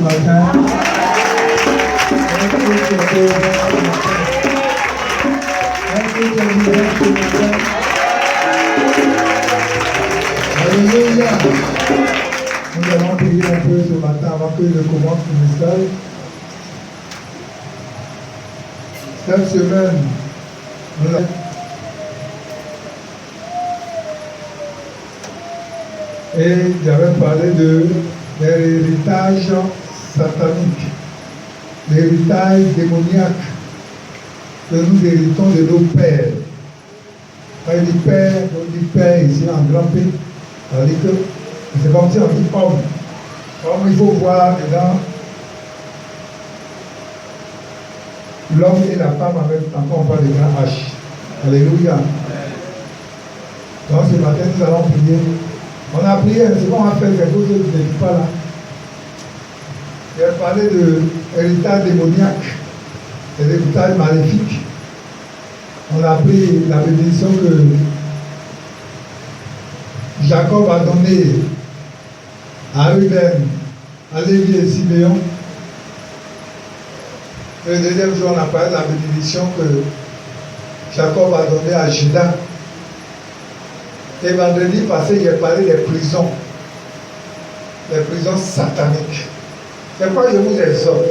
matin. Alléluia. Nous allons prier un peu ce matin avant que je commence le message. Cette semaine, et j'avais parlé de l'héritage satanique, l'héritage démoniaque que nous héritons de nos pères. Quand il dit père, on dit père ici en grand P, c'est-à-dire que c'est comme si on dit homme. Comme il faut voir dedans l'homme et la femme en même temps, quand on parle de grand H. Alléluia. Donc ce matin, nous allons prier. On a prié, c'est bon, on va faire quelque chose que vous n'êtes pas là. Il a parlé de l'héritage démoniaque, de l'héritage maléfique. On a pris la bénédiction que Jacob a donnée à Ruben, à Lévi et Siméon. Le deuxième jour, on a parlé de la bénédiction que Jacob a donnée à Judas. Et vendredi passé, il a parlé des prisons sataniques. C'est pourquoi je vous exhorte.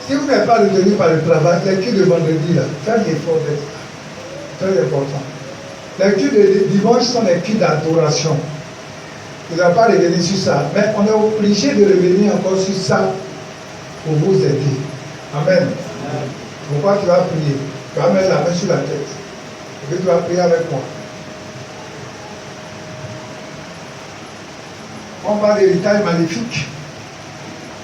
Si vous n'êtes pas retenu par le travail, l'étude de vendredi, là, faites l'effort d'être très important. L'étude de dimanche sont les études d'adoration. Vous n'avez pas revenu sur ça, mais on est obligé de revenir encore sur ça pour vous aider. Amen. Pourquoi tu vas prier? Tu vas mettre la main sur la tête. Et puis tu vas prier avec moi. On parle d'héritage maléfique.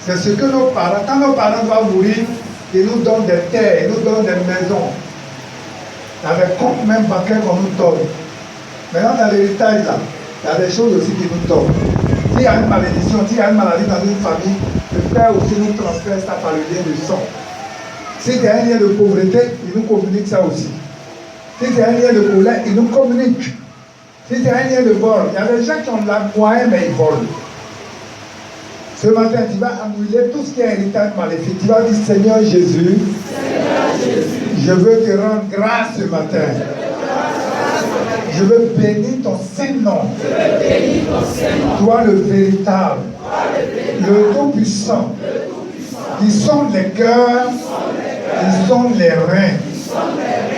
C'est ce que nos parents, quand nos parents doivent mourir, ils nous donnent des terres, ils nous donnent des maisons. Dans les comptes même bancaires qu'on nous donne. Maintenant, dans l'héritage, là, il y a des choses aussi qui nous tombent. S'il y a une malédiction, s'il y a une maladie dans une famille, le Père aussi nous transfère ça par le lien de sang. Si il y a un lien de pauvreté, il nous communique ça aussi. Si il y a un lien de colère, il nous communique. Si il y a un lien de vol, il y a des gens qui ont la moyenne, mais ils volent. Ce matin, tu vas annuler tout ce qui est héritage maléfique. Tu vas dire, Seigneur Jésus, je veux te rendre grâce ce matin. Je veux bénir ton Saint-Nom. Toi le véritable, le Tout-Puissant, qui sonde les cœurs, qui sonde les reins.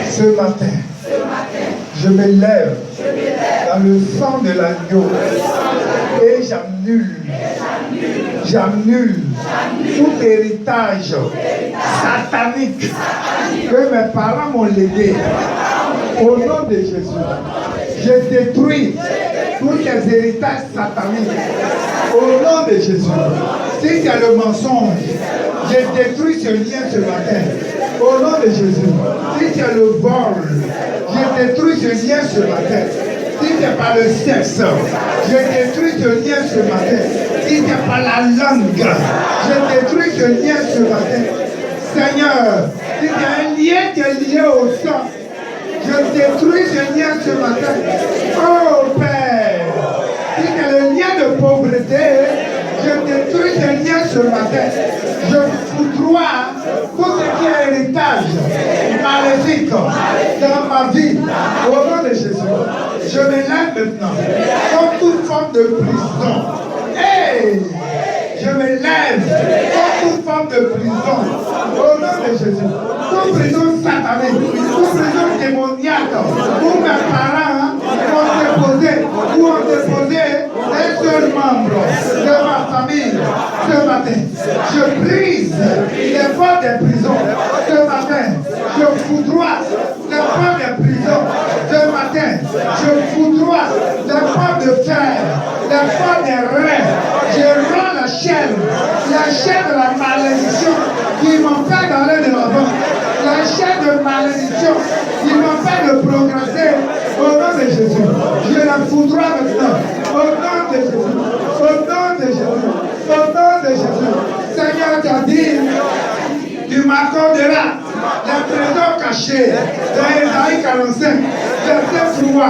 Ce matin, je me lève dans le sang de l'agneau et j'annule tout héritage satanique que mes parents m'ont légué. Au nom de Jésus, je détruis tous les héritages sataniques. Au nom de Jésus, si tu as le mensonge, je détruis ce lien ce matin. Au nom de Jésus, si tu as le vol, je détruis ce lien ce matin. Si tu n'es pas le sexe, je détruis ce lien ce matin. Si tu n'es pas la langue, je détruis ce lien ce matin. Seigneur, si tu as un lien qui est lié au sang, je détruis ce lien ce matin. Oh Père, si tu as le lien de pauvreté, je détruis ce lien ce matin. Je foudroie tout ce qui est héritage maléfique dans ma vie. Au nom de Jésus, je me lève maintenant comme toute forme de prison. Hey! Je me lève comme toute forme de prison. Au nom de Jésus, toute prison satanique, toute prison démoniaque, où mes parents ont déposé un seul membre de ma famille. Ce matin, je brise les portes des prisons. Ce matin, je foudroie les portes des prisons. Ce matin, je foudroie les portes de fer, les portes des reins. Je rends la chaîne de la malédiction qui m'empêche d'aller de l'avant. La chaîne de malédiction qui m'empêche de progresser. Au nom de Jésus, je la foudroie maintenant. Au nom de Jésus, au nom de Jésus, au nom de Jésus. Seigneur, tu as dit, tu m'accorderas la trésor caché dans Ésaïe 45. Verset 3.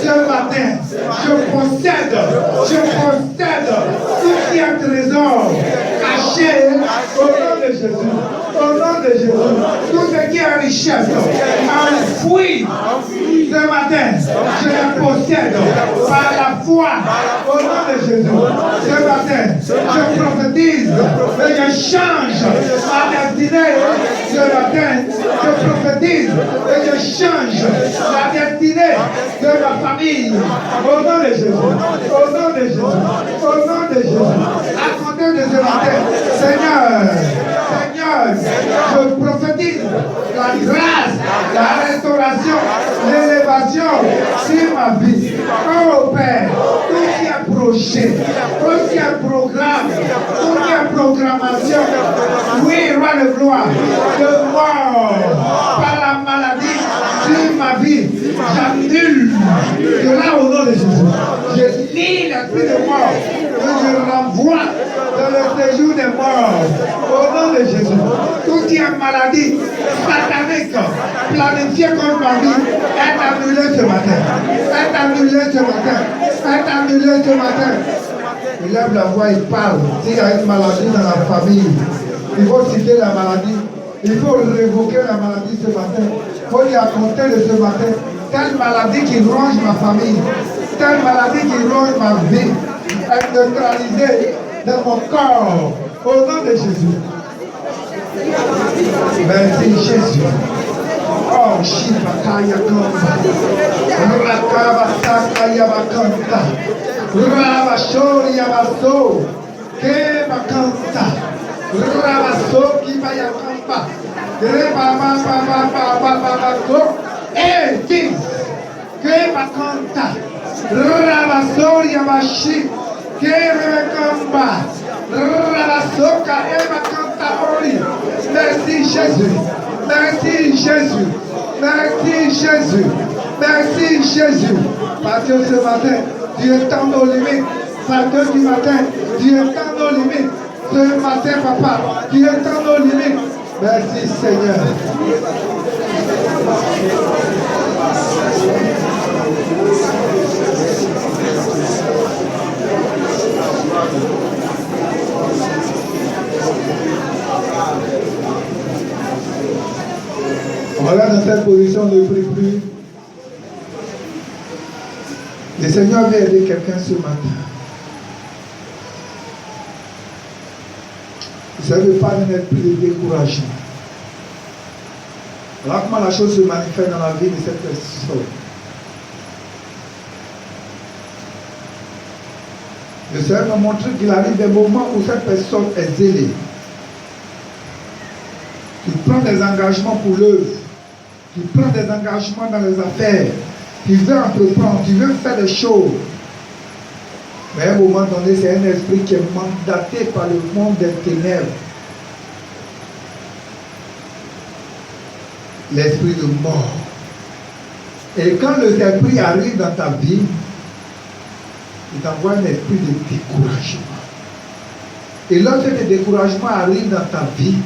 Ce matin, je possède tout ce qui est trésor caché au nom de Jésus. Au nom de Jésus. Tout ce qui est richesse enfoui ce matin, je la possède par la foi au nom de Jésus. Ce matin, je prophétise et je change ma destinée. Ce matin, je prophétise et je change la destinée de ma famille. Au nom de Jésus. Au nom de Jésus. Au nom de Jésus. À compter de ce matin, Seigneur, je prophétise la grâce, la restauration, l'élévation sur ma vie. Oh Père, tout ce qui est projet, tout ce qui est programme, tout ce qui est programmation, oui, roi de gloire, de mort par la maladie sur ma vie, j'annule cela au nom de Jésus. Je lis l'esprit de mort et je renvoie dans le séjour des morts au nom de Jésus. Tout ce qui est maladie satanique planifiée contre ma vie est annulé ce matin. Est annulé ce matin. Est annulé ce matin. Il lève la voix, il parle. S'il y a une maladie dans la famille, il faut citer la maladie. Il faut révoquer la maladie ce matin. Il faut lui raconter de ce matin. Telle maladie qui ronge ma famille, telle maladie qui ronge ma vie, est neutralisée dans mon corps. Au nom de Jésus. Merci Jésus. Oh, Shibakaya Kamba. Rakabasakaya Bakanta. Rabashori Yabaso. Kebakanta. Rabaso Kibayakamba. Rebabababababababako. Eh, Dieu. Kebakanta. Rabasori Yabashi. Kebakamba. Rabasoka Ebakanta Ori. Merci Jésus. Merci Jésus. Merci Jésus. Merci Jésus. Parce que ce matin, tu étends nos limites. Parce que ce matin, tu étends nos limites. Ce matin, papa, tu étends nos limites. Merci Seigneur. Voilà, dans cette position, ne prie plus. Le Seigneur veut aider quelqu'un ce matin. Vous savez, pas d'un esprit de découragement. Voilà comment la chose se manifeste dans la vie de cette personne. Le Seigneur m'a montré qu'il arrive des moments où cette personne est zélée. Il prend des engagements pour l'œuvre. Tu prends des engagements dans les affaires, tu veux entreprendre, tu veux faire des choses. Mais à un moment donné, c'est un esprit qui est mandaté par le monde des ténèbres. L'esprit de mort. Et quand le esprit arrive dans ta vie, il t'envoie un esprit de découragement. Et lorsque le découragement arrive dans ta vie,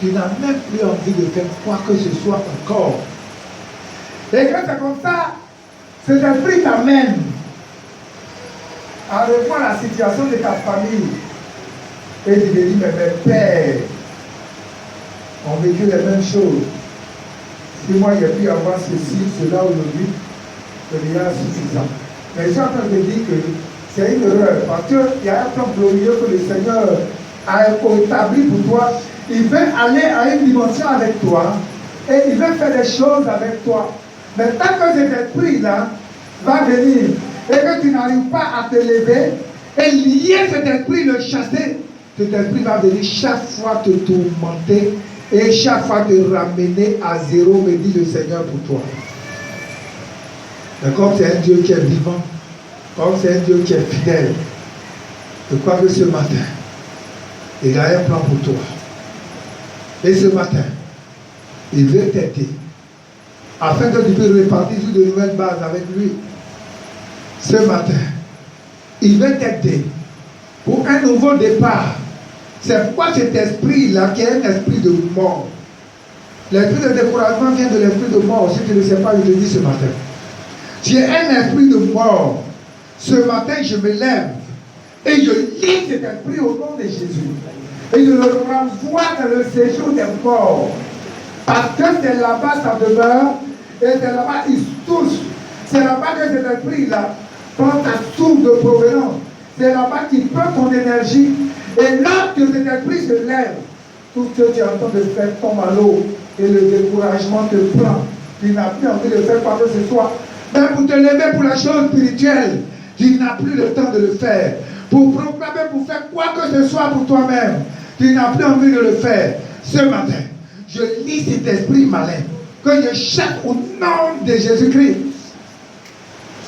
tu n'as même plus envie de faire quoi que ce soit encore. Et quand c'est comme ça, cet esprit t'amène à revoir la situation de ta famille. Et tu te dis, mais mes pères ont vécu les mêmes choses. Si moi j'ai pu avoir ceci, cela aujourd'hui, c'est déjà suffisant. Mais je suis en train de dire que c'est une erreur. Parce qu'il y a un plan glorieux que le Seigneur a établi pour toi. Il veut aller à une dimension avec toi et il veut faire des choses avec toi. Mais tant que cet esprit-là va venir et que tu n'arrives pas à te lever et lier cet esprit, le chasser, cet esprit va venir chaque fois te tourmenter et chaque fois te ramener à zéro, me dit le Seigneur pour toi. Mais comme c'est un Dieu qui est vivant, comme c'est un Dieu qui est fidèle, je crois que ce matin, il a un plan pour toi. Et ce matin, il veut t'aider afin que tu puisses repartir sur de nouvelles bases avec lui. Ce matin, il veut t'aider pour un nouveau départ. C'est pourquoi cet esprit-là, qui est un esprit de mort, L'esprit de découragement vient de l'esprit de mort. Si tu ne sais pas, je te dis ce matin. Tu es un esprit de mort. Ce matin, je me lève et je lis cet esprit au nom de Jésus. Et je le renvoie dans le séjour des morts. Parce que c'est là-bas ça demeure. Et c'est là-bas il se touche. C'est là-bas que cet esprit-là prend ta source de provenance. C'est là-bas qu'il prend ton énergie. Et lorsque cet esprit se lève, tout ce que tu es en train de faire tombe à l'eau. Et le découragement te prend. Tu n'as plus envie de faire quoi que ce soit. Même pour te lever pour la chose spirituelle, tu n'as plus le temps de le faire. Pour proclamer, pour faire quoi que ce soit pour toi-même, tu n'as plus envie de le faire. Ce matin, je lis cet esprit malin que je chasse au nom de Jésus-Christ.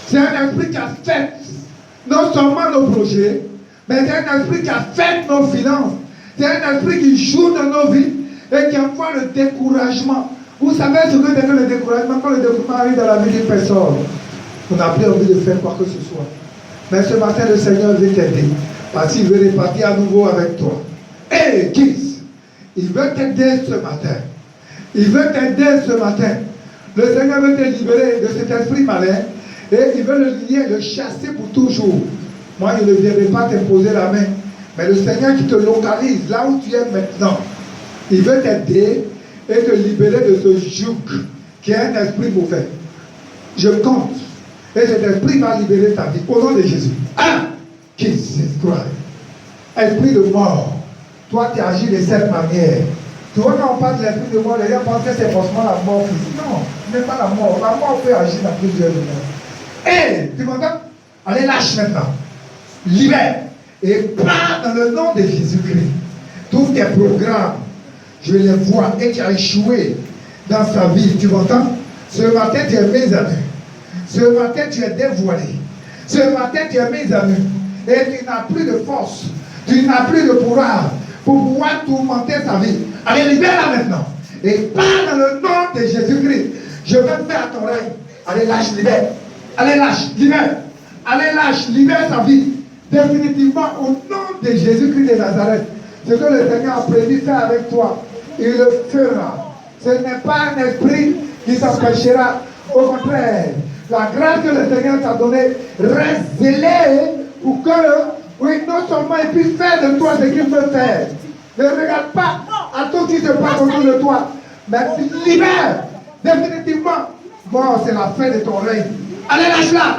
C'est un esprit qui a fait non seulement nos projets, mais c'est un esprit qui a fait nos finances. C'est un esprit qui joue dans nos vies et qui envoie le découragement. Vous savez ce que c'est que le découragement? Quand le découragement arrive dans la vie d'une personne, on n'a plus envie de faire quoi que ce soit. Mais ce matin, le Seigneur veut t'aider. Parce qu'il veut repartir à nouveau avec toi. Et Kiss, il veut t'aider ce matin. Il veut t'aider ce matin. Le Seigneur veut te libérer de cet esprit malin. Et il veut le lier, le chasser pour toujours. Moi, je ne viendrai pas t'imposer la main. Mais le Seigneur qui te localise là où tu es maintenant, il veut t'aider et te libérer de ce joug qui est un esprit mauvais. Je compte. Et cet esprit va libérer ta vie. Au nom de Jésus. Qui s'escroit. Esprit de mort. Toi, tu agis de cette manière. Tu vois, quand on parle de l'esprit de mort, les gens pensent que c'est forcément la mort physique. Non, ce n'est pas la mort. La mort peut agir dans plusieurs domaines. Et, tu m'entends? Allez, lâche maintenant. Libère. Et pars dans le nom de Jésus-Christ. Tous tes programmes, je les vois et tu as échoué dans sa vie. Tu m'entends? Ce matin, tu es mis à nu. Ce matin, tu es dévoilé. Ce matin, tu es mis à nu. Et tu n'as plus de force. Tu n'as plus de pouvoir pour pouvoir tourmenter sa vie. Allez, libère-la maintenant. Et pars dans le nom de Jésus-Christ. Je vais faire ton règne. Allez, lâche, libère. Allez, lâche, libère. Allez, lâche, libère sa vie. Définitivement, au nom de Jésus-Christ de Nazareth. Ce que le Seigneur a prévu faire avec toi, il le fera. Ce n'est pas un esprit qui t'empêchera. Au contraire, la grâce que le Seigneur t'a donnée, reste zélé pour que, oui, non seulement il puisse faire de toi ce qu'il veut faire. Ne regarde pas à tout ce qui se passe autour de toi, mais libère définitivement. Bon, c'est la fin de ton règne. Allez, lâche-la.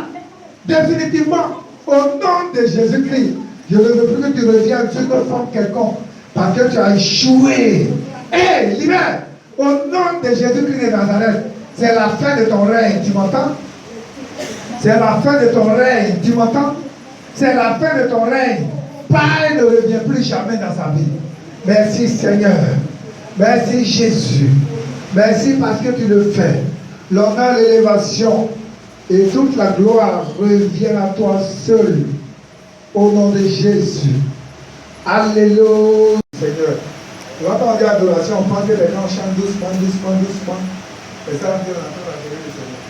Définitivement, au nom de Jésus-Christ, je ne veux plus que tu reviennes sur une forme quelconque parce que tu as échoué. Hé, libère. Au nom de Jésus-Christ de Nazareth, c'est la fin de ton règne. Tu m'entends? C'est la fin de ton règne. Tu m'entends? C'est la fin de ton règne. Pareil ne revient plus jamais dans sa vie. Merci Seigneur. Merci Jésus. Merci parce que tu le fais. L'honneur, l'élévation et toute la gloire revient à toi seul. Au nom de Jésus. Alléluia. Seigneur. Quand on dit adoration, on pense que les gens chantent doucement, doucement, doucement. Et ça, on dit on entend l'adorer le Seigneur.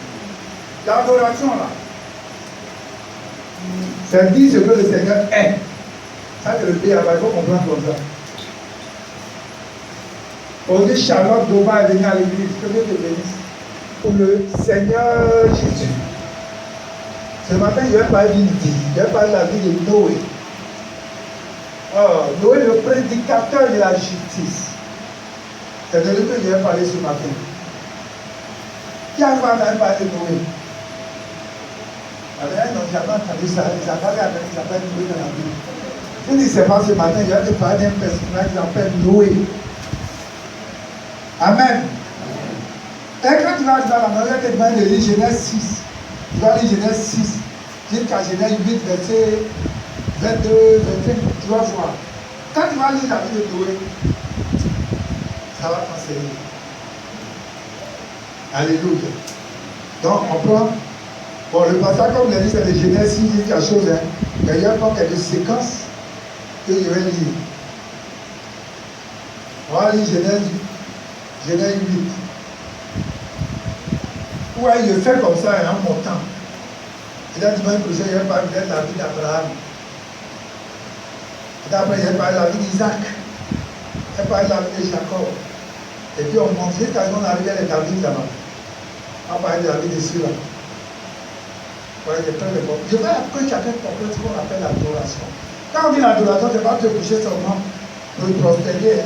L'adoration là, c'est dire ce que le Seigneur est. Ça, c'est le pays là-bas, il faut comprendre comme ça. On dit Charlotte Doma est venue à l'église, que Dieu te bénisse. Pour le Seigneur Jésus. Ce matin, je vais parler d'une vie. Je vais parler de la vie de Noé. Oh, Noé, le prédicateur de la justice. C'est de lui que je vais parler ce matin. Qui a entendu parler de Noé? Non, j'ai pas entendu ça. Ils s'appellent Noé dans la Bible. Je ne sais pas ce matin, je vais te parler d'un personnage qui s'appelle Noé. Amen. Et quand tu vas dans la Bible, tu vas lire Genèse 6. Tu vas lire Genèse 6 jusqu'à Genèse 8, verset 22, 25. Tu vas voir. Quand tu vas lire la vie de Noé, ça va t'enseigner. Alléluia. Donc, on prend. Bon, le passage, comme je l'ai dit, c'est de Genèse 6 jusqu'à chose. Mais il y a encore quelques séquences que je vais lire. On va lire Genèse 8. Ouais, il fait comme ça en montant. Et là, dimanche prochain, il va parler de la vie d'Abraham. Et après, il va parler de la vie d'Isaac. Il va parler de la vie de Jacob. Et puis on monte jusqu'à ce qu'on arrive à David là-bas. On va parler de David ici là. Je vais après chacun comprendre ce qu'on appelle l'adoration. Quand on dit l'adoration, c'est pas te coucher seulement pour le prosterner.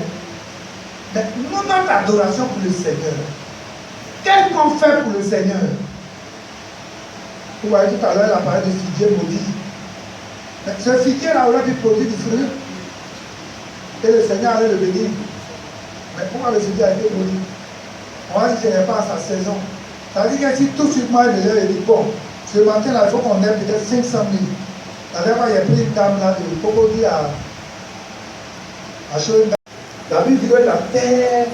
Mais nous, notre adoration pour le Seigneur. Qu'est-ce qu'on fait pour le Seigneur? Vous voyez tout à l'heure, il a parlé de figuier maudit. Ce figuier-là aurait pu produire du fruit. Et le Seigneur allait le bénir. Mais pourquoi le figuier a été maudit? On va dire que ce n'est pas à sa saison. Ça veut dire que si tout de suite moi je lui dit, bon, ce matin là, il faut qu'on ait peut-être 500 000. La dernière fois, il y a pris une dame là, il faut dire à chose. La Bible dit que la terre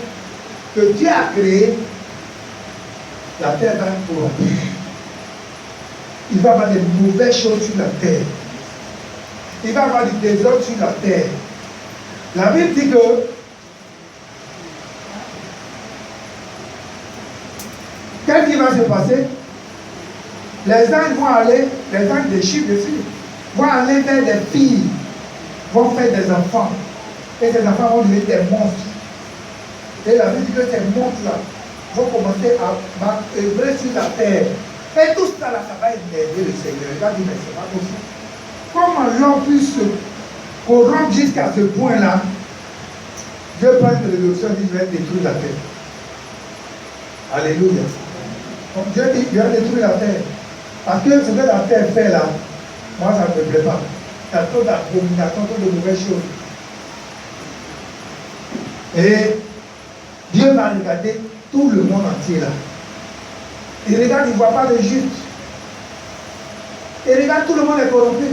que Dieu a créée, la terre va être corrompue. Il va y avoir des mauvaises choses sur la terre. Il va y avoir du désordre sur la terre. La Bible dit que qu'est-ce qui va se passer? Les anges vont aller, les anges des chiffres dessus, vont aller vers des filles, vont faire des enfants. Et ces enfants vont devenir des monstres. Et la Bible dit que ces monstres-là vont commencer à œuvrer sur la terre. Et tout ça, là, ça va énerver le Seigneur. Il va dire, mais c'est pas possible. Comment l'homme puisse se corrompre jusqu'à ce point-là? Dieu prend une résolution et dit, je vais détruire la terre. Alléluia. Donc Dieu dit, il va détruire la terre. Parce que ce que la terre fait là, moi ça ne me plaît pas. Il y a trop d'abominations, trop de mauvaises choses. Et Dieu va regarder tout le monde entier là. Il regarde, il ne voit pas les justes. Il regarde, tout le monde est corrompu.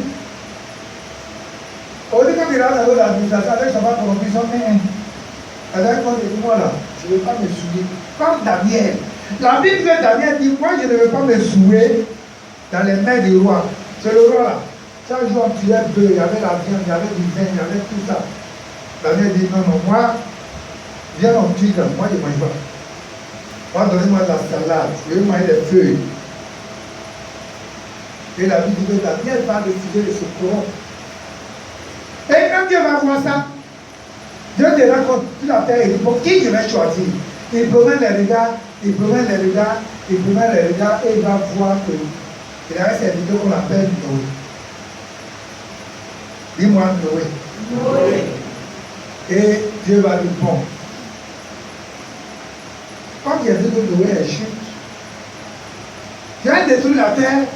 Au lieu quand il regarde dans l'administration, avec sa femme corrompue, ils sont mais avec moi là, je ne veux pas me souiller. Comme Daniel. La Bible de Daniel dit, moi je ne veux pas me souiller dans les mains du roi. C'est le roi là. Chaque jour on tuait bœuf, il y avait la viande, il y avait du vin, il y avait tout ça. Daniel dit, non, non, moi, viens on tue là, moi je ne mange pas. Moi, donnez-moi de la salade, je vais manger des feuilles. Et la Bible dit que Daniel va décider de se corrompre. Et quand Dieu va voir ça, Dieu te raconte toute la terre, il dit, pour qui je vais choisir? Il promène les regards, il promène les regards, il promène les regards, et il va voir que il y a un serviteur qu'on appelle Noé. Dis-moi Noé. Noé. Et Dieu va dire, bon, quand il a dit que Noé est juste, je vais détruire la terre,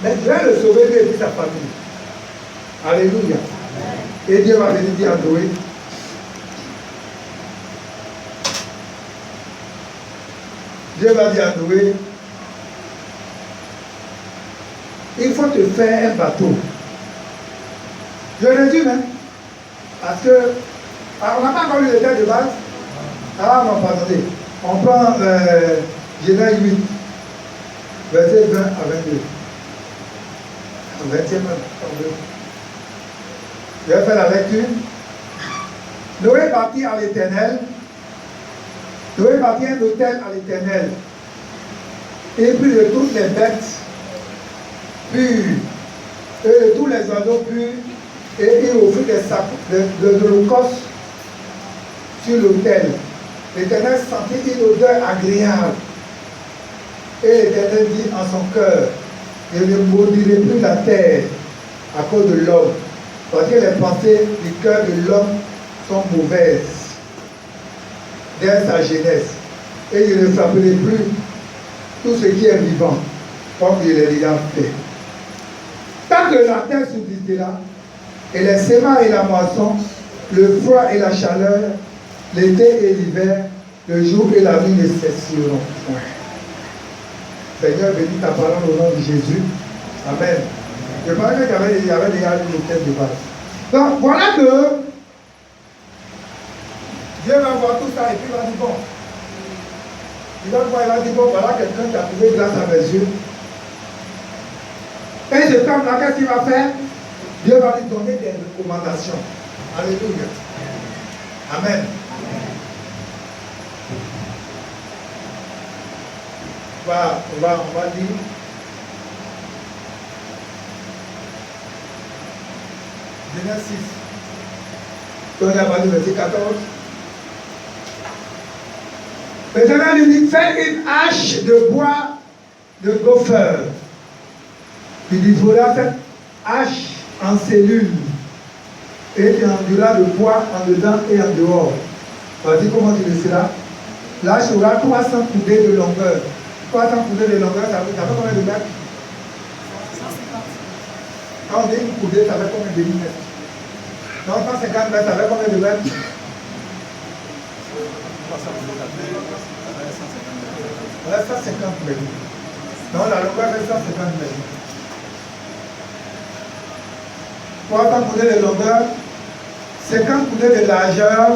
mais je vais le sauver lui et puis sa famille. Alléluia. Et Dieu va venir dire à Noé, Dieu va dire à Noé, il faut te faire un bateau. Je résume, hein, parce que, alors on n'a pas encore lu le texte de base. Ah non, pardonnez. On prend Genèse 8, verset 20 à 22. 20e même. Je vais faire la lecture. Noé bâtit à l'Éternel. Noé bâtit un autel à l'Éternel. Et puis de toutes les bêtes pures, et de tous les oiseaux purs, et il offrit de l'holocauste sur l'autel. L'Éternel sentit une odeur agréable. Et l'Éternel dit en son cœur, je ne maudirai plus la terre à cause de l'homme, parce que les pensées du cœur de l'homme sont mauvaises dès sa jeunesse. Et je ne frapperai plus tout ce qui est vivant, comme je l'ai déjà fait. Tant que la terre subsistera, et les semences et la moisson, le froid et la chaleur, l'été et l'hiver, le jour et la nuit ne cesseront point. Seigneur, bénis ta parole au nom de Jésus. Amen. Je parlais qu'il y avait déjà lu le texte de base. Donc voilà que Dieu va voir tout ça et puis il va dire bon. Il va voir, il va dire bon, voilà quelqu'un qui a trouvé grâce à mes yeux. Et cet homme-là, qu'est-ce qu'il va faire? Dieu va lui donner des recommandations. Alléluia. Amen. On va dire. Genèse 6. On a parlé du verset 14. L'Éternel lui dit, fais une hache de bois de gopher. Il dit, voilà cette hache en cellule. Et tu enduras le bois en dedans et en dehors. Vas-y, comment tu le feras? L'hache aura 300 coudées de longueur. 300 coudées de longueur, ça fait combien de mètres? 150. Quand on dit une coudée, ça fait combien de millimètres? Non, 150 mètres, ça fait combien de mètres? Là, 150 mètres. Non, la longueur fait 150 mètres. 300 coudées de longueur, 50 coudées de largeur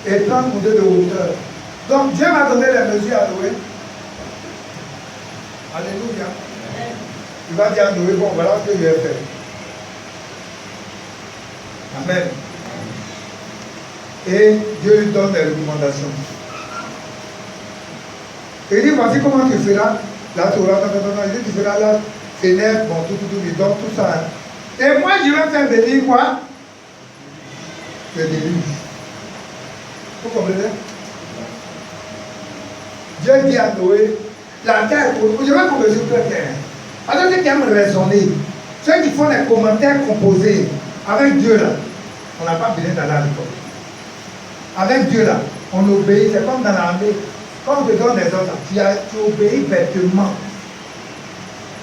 et 30 coudées de hauteur. Donc Dieu m'a donné les mesures à Noé. Alléluia. Il va dire à Noé, bon, voilà ce que je vais faire. Amen. Et Dieu lui donne des recommandations. Il dit, voici comment tu feras. Là, tu auras, il dit, tu feras là, fenêtre, bon, tout, il donne tout ça. Hein. Et moi, je vais faire venir quoi? Le déluge. Vous comprenez? Dieu dit à Noé, la terre, je vais commencer sur la terre. Alors, ceux qui aiment raisonner, ceux qui font des commentaires composés, avec Dieu là, on n'a pas besoin d'aller à l'école. Avec Dieu là, on obéit, c'est comme dans l'armée. Quand on te donne des ordres, tu obéis bêtement.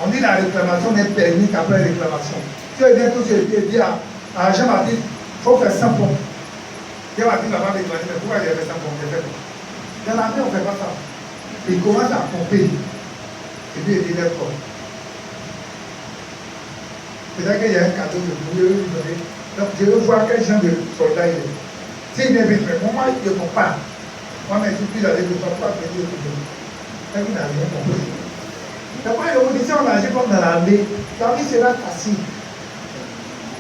On dit la réclamation n'est permise qu'après réclamation. Tu viens tout ce qui dit à Jean-Baptiste, il faut faire 100 pompes. Jean-Baptiste va pas me demander, mais pourquoi j'ai fait 100 pompes? Dans l'armée, on ne fait pas ça. Il commence à pomper. Et puis il dit d'accord. Peut-être qu'il y a un cadeau que vous voulez lui donner. Donc je veux voir quel genre de soldat il est. S'il vient vite, mais moi, il ne comprend pas. Moi, mais je suis allé, je ne peux pas venir au bout. Il n'a rien compris. D'après l'opposition, on agit comme dans l'armée. La vie sera facile.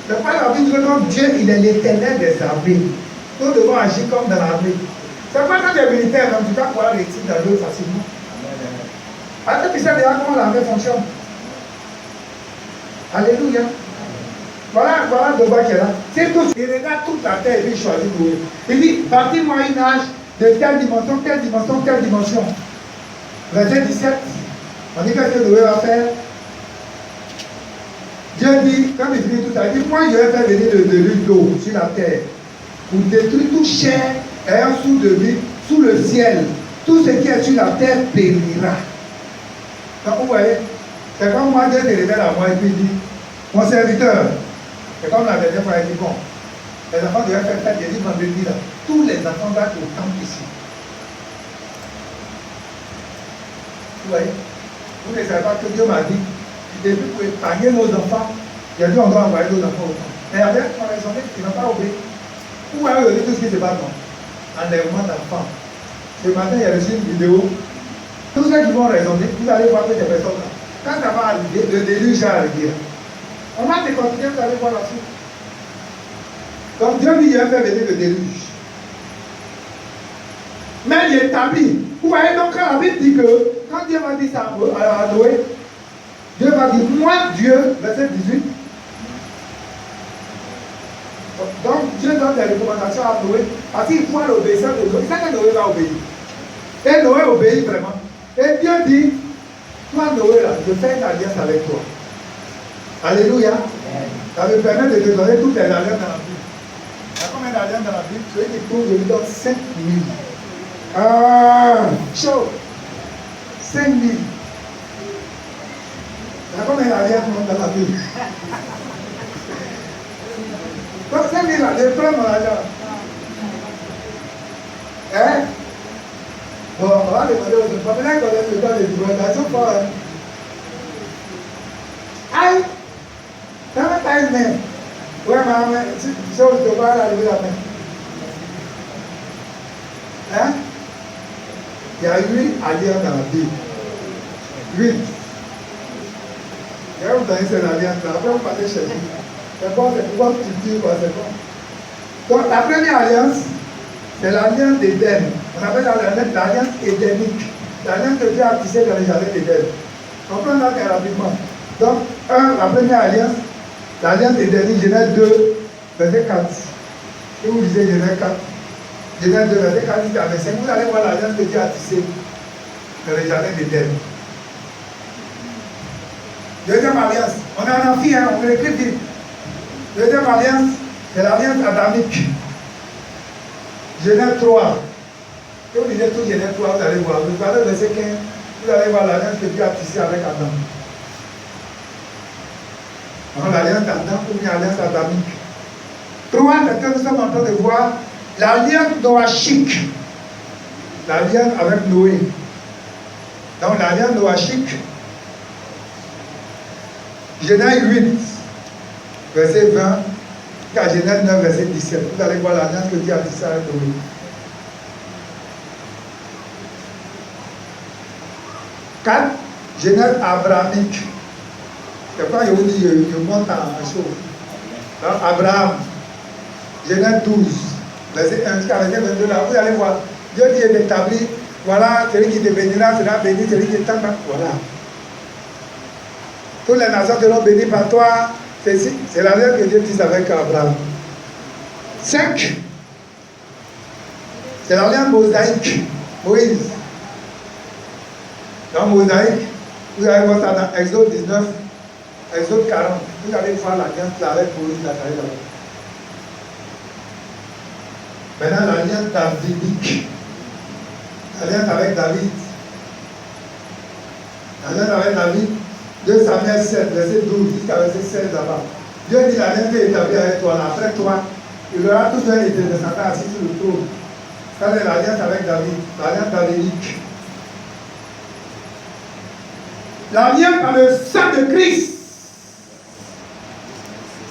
D'après la vie, donc Dieu, il est l'éternel des armées. Nous devons agir comme dans l'armée. C'est pas quand tu es militaire, donc tu vas pouvoir réussir dans l'eau facilement. Est-ce que tu sais déjà comment l'armée fonctionne? Alléluia. Voilà de quoi qui est là. C'est tout. Il regarde toute la terre et puis il choisit Noé. Il dit, bâtis-moi une hache de telle dimension, telle dimension, telle dimension. Verset 17. On dit qu'est-ce que Noé va faire? Dieu dit, quand il finit tout ça, il dit, moi je vais faire venir de l'huile d'eau sur la terre pour détruire toute chair ayant sous de vie, sous le ciel. Tout ce qui est sur la terre périra. Donc vous voyez, c'est comme moi Dieu se révèle à moi et puis il dit, mon serviteur, c'est comme la dernière fois, il dit, bon, les enfants devaient faire fête, il dit vendredi là, tous les enfants vont au temple ici. Vous voyez, vous ne savez pas que Dieu m'a dit, depuis pour épargner nos enfants, il a dit on doit envoyer nos enfants au temple. Mais avec mon raisonné, ils n'ont pas obéi. Où est tout ce qui se passe? Enlèvement d'enfants. Ce matin, il y a reçu une vidéo. Tous ceux qui vont raisonner, vous allez voir que des personnes là. Quand ça va arriver, le déluge va arriver. On va te continuer, vous allez voir la suite. Donc Dieu lui a fait venir le déluge. Mais il est établi. Vous voyez donc quand la Bible dit que, quand Dieu va dire ça à Noé, Dieu va dire, moi Dieu, verset 18. Donc Dieu donne des recommandations à Noé, parce qu'il faut l'obéissance de Noé. C'est que Noé va obéir. Et Noé obéit vraiment. Et Dieu dit, toi Noé là, je fais une alliance avec toi. Alléluia. Ça me permet de te donner toutes les alliances dans la Bible. Il y a combien d'alliances dans la Bible? Celui qui trouve, je lui donne 5 000. Ah, chaud. 5 000. Il y a combien d'alliances dans la Bible? Donc 5 000 là, je prends mon alliance. Hein? Bon, on va demander aux enfants. Maintenant qu'on laisse le temps de divulgation pour. Aïe! Ça va pas une main. Ouais, maman, si on ne doit pas arriver la main. Hein? Il y a 8 alliances dans la Bible. 8. Je vais vous donner ces alliances-là. Après, vous partez chez vous. C'est bon, c'est pouvoir cultiver, quoi, c'est bon. Donc, la première alliance, c'est l'alliance d'Éden. On appelle l'alliance édénique. L'alliance que Dieu a tissée dans les jardins d'Éden. Comprenez très rapidement. Donc, la première alliance, l'alliance édénique, Genèse 2, verset 4. Et vous lisez Genèse 4. Genèse 2, verset 4 à 25, vous allez voir l'alliance que Dieu a tissée dans le jardin d'Éden. Deuxième alliance, on est en amphi, hein, on veut l'écrire vite. Deuxième alliance, c'est l'alliance adamique. Genèse 3. Et vous lisez tout Genèse 3, vous allez voir. Vous parlez le verset 15, vous allez voir l'alliance que Dieu a tissée avec Adam. Donc l'alliance d'Adam ou bien l'alliance adamique. 3, c'est que nous sommes en train de voir l'alliance noachique. L'alliance avec Noé. Donc l'alliance noachique. Genèse 8, verset 20, jusqu'à Genèse 9, verset 17. Vous allez voir l'alliance que Dieu a tissée avec Noé. 4, Genèse abrahamique. C'est pourquoi je vous dis, je monte en chose. Donc, Abraham, Genèse 12, verset 1 jusqu'à verset 22, là, vous allez voir, Dieu dit d'établir, voilà, celui qui te bénira sera béni, celui qui t'entend, voilà. Toutes les nations seront bénies par toi, c'est l'alliance que Dieu tisse avec Abraham. 5, c'est l'alliance mosaïque, Moïse. Dans Mosaïque, vous allez voir ça dans Exode 19, Exode 40. Vous allez voir l'alliance là avec Moïse, là, maintenant, l'alliance davidique. L'alliance avec David. L'alliance avec David, 2 Samuel 7, verset 12, jusqu'à verset 16 là-bas. Dieu dit l'alliance est établie avec toi, là, après toi, il aura tous un été descendant assis sur le trône. Ça, c'est l'alliance avec David, l'alliance davidique. L'alliance par le sang de Christ.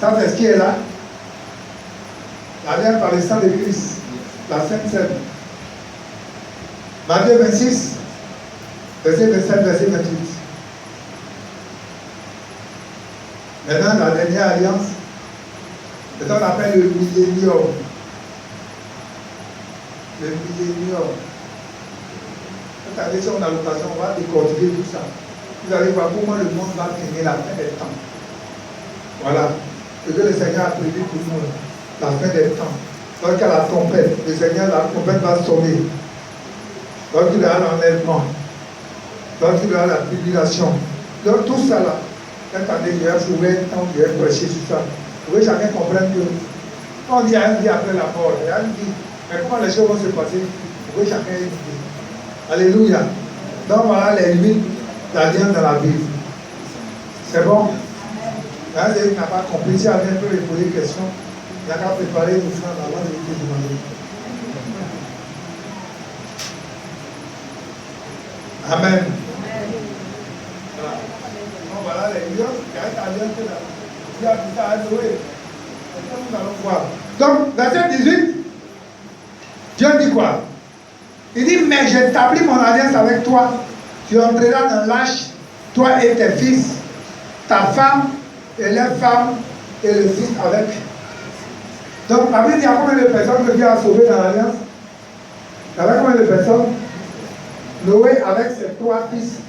Ça, c'est ce qui est là. L'alliance par le sang de Christ. La Sainte Seine. Matthieu 26, verset 27, verset 28. Maintenant, la dernière alliance, c'est ce qu'on appelle le millénium. Le millénium. Regardez, si on a l'occasion, on va décortiquer tout ça. Vous allez voir comment le monde va finir la fin des temps. Voilà. Ce que le Seigneur a prévu pour nous, la fin des temps. Lorsqu'il y a la trompette, le Seigneur, la trompette va sonner. Lorsqu'il y a l'enlèvement, lorsqu'il y a la tribulation. Donc tout ça là, cette année, je vais trouver un temps, je vais prêcher sur ça. Pour que chacun comprenne que quand on dit il y a une vie après la mort, il y a une vie. Mais comment les choses vont se passer, pour que chacun ait une vie. Alléluia. Donc voilà les limites d'alliance dans la Bible. C'est bon? Là, il n'a pas compris. Si elle vient peut lui poser des questions, il n'a qu'à préparer tout ça avant de lui demander. Amen. Voilà. Donc voilà les lions, il y a une alliance là. Dieu a dit ça à Noé. Nous allons voir. Donc, verset 18, Dieu dit quoi? Il dit, mais j'établis mon alliance avec toi. Tu entreras dans l'arche, toi et tes fils, ta femme et les femmes et le fils avec. Donc, la Bible dit à combien de personnes que Dieu a sauvées dans l'alliance? Avec combien de personnes? Noé avec ses 3 fils.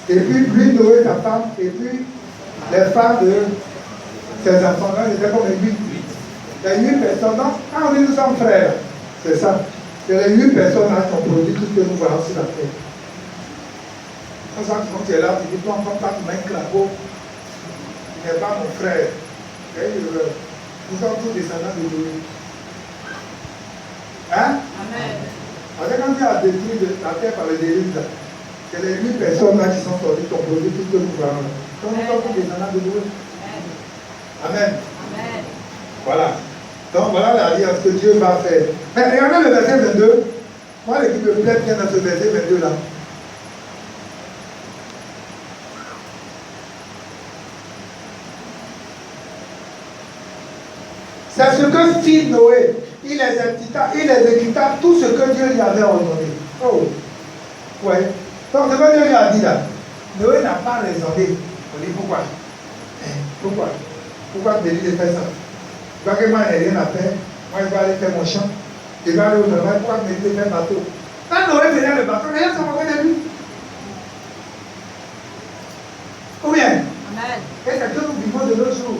Et puis lui, Noé, sa femme, et puis les femmes de ses enfants. Là, il était comme 8. Les 8 personnes. Donc, quand on dit nous sommes frères, c'est ça. C'est les 8 personnes là qui ont produit tout ce que nous voyons sur la terre. Quand tu es là, tu dis, toi, quand tu mets un crapaud, tu n'es pas mon frère. Nous sommes tous descendants de Noé. Hein? Amen. Parce que quand tu as détruit la terre par le déluge, c'est les 8 personnes là qui sont sorties, qui ont produit tout ce que nous voyons. Donc nous sommes tous descendants de Noé. Amen. Amen. Voilà. Donc voilà l'alliance que Dieu va faire. Mais regardez le verset 22. Moi, ce qui me plaît bien dans ce verset 22 là. C'est ce que fit Noé. Il les exécuta tout ce que Dieu lui avait ordonné. Oh, ouais. Donc ce que Dieu lui a dit là, Noé n'a pas raisonné. On dit pourquoi? Pourquoi me dit de faire ça? Pourquoi que moi je n'ai rien à faire? Moi je vais aller faire mon champ. Je vais aller au travail. Pourquoi me dit de faire un bateau? Quand Noé faisait le bateau, rien ne se moquait de lui. Combien? Amen. Et c'est que nous vivons de nos jours.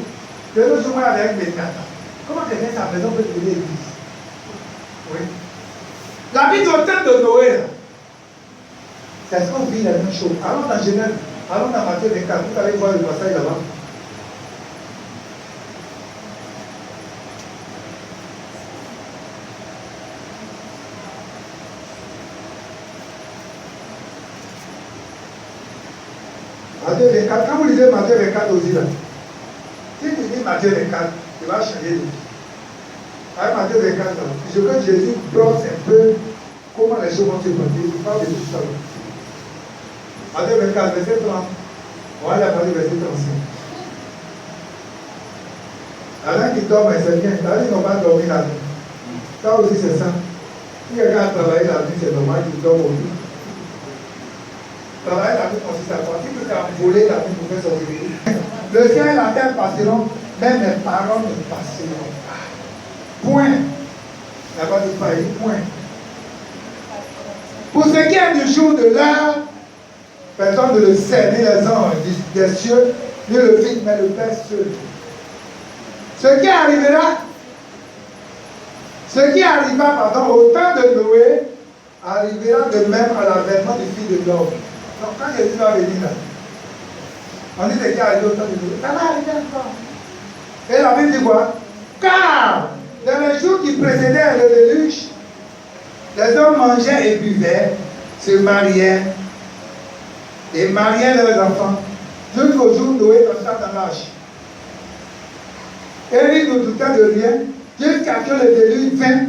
De nos jours, avec mes tata. Comment quelqu'un sa maison peut devenir l'église? Oui. La vie du temps de Noé, c'est ce qu'on vit la même chose. Allons dans Genèse, allons dans Matthieu 24, vous allez voir le passage là-bas. Matthieu 24, quand vous lisez Matthieu 24 aussi là, si tu dis Matthieu 24, tu vas changer de vie. Avec Matthieu 24, là, je veux que Jésus brosse un peu comment les choses vont se passer. Il parle de tout ça. Matthieu 24, verset 30. On va aller à partir du verset 35. Avant qu'ils dorment, c'est bien. Là, ils n'ont pas dormi la nuit. Ça aussi, c'est ça. Si quelqu'un a travaillé la nuit, c'est normal qu'il dorme au lit. Travailler la nuit consiste à quoi? Si tu as volé la nuit pour faire son réveil. Le ciel et la terre passeront, mais mes paroles ne passeront pas. Point. Il n'a pas dit pas, il dit point. Pour ce qui est du jour de l'heure, personne ne le sait, ni les anges des cieux, ni le Fils, mais le Père seul. Ce qui arrivera, au temps de Noé, arrivera de même à l'avènement du Fils de l'homme. Donc quand Jésus va venir là, on dit ce qui arrive au temps de Noé, ça va arriver encore. Et la Bible dit quoi? Car dans les jours qui précédaient le déluge, les hommes mangeaient et buvaient, se mariaient et mariaient leurs enfants, jusqu'au jour où Noé entra dans l'arche. Et il ne doutait de rien, jusqu'à ce que le déluge vint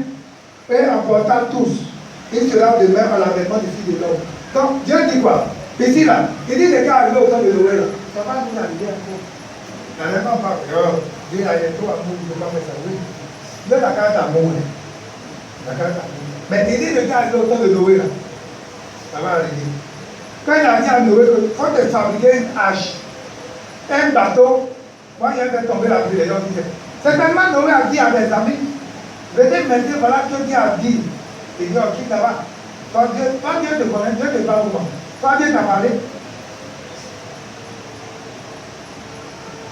et emporta tous. Il sera de même à l'avènement du Fils de l'homme. Donc Dieu dit quoi? Ici là, il dit ce qui est arrivé au temps de Noé là, ça va nous arriver encore. Il n'y a même pas peur. Dieu a trop amour, il ne peut pas faire ça. Oui. Dieu a la carte d'amour. La carte d'amour. Mais il dit ce qui est arrivé au temps de Noé là, ça va arriver. Quand il a dit à Noé qu'il faut te fabriquer une hache, un bateau, moi il a fait tomber la pluie, les gens disaient. Certainement Noé a dit à mes amis, venez maintenant, voilà ce que Dieu a dit. Il dit, ok, ça va. Quand Dieu te connaît, Dieu te parle comment? Quand Dieu t'a parlé,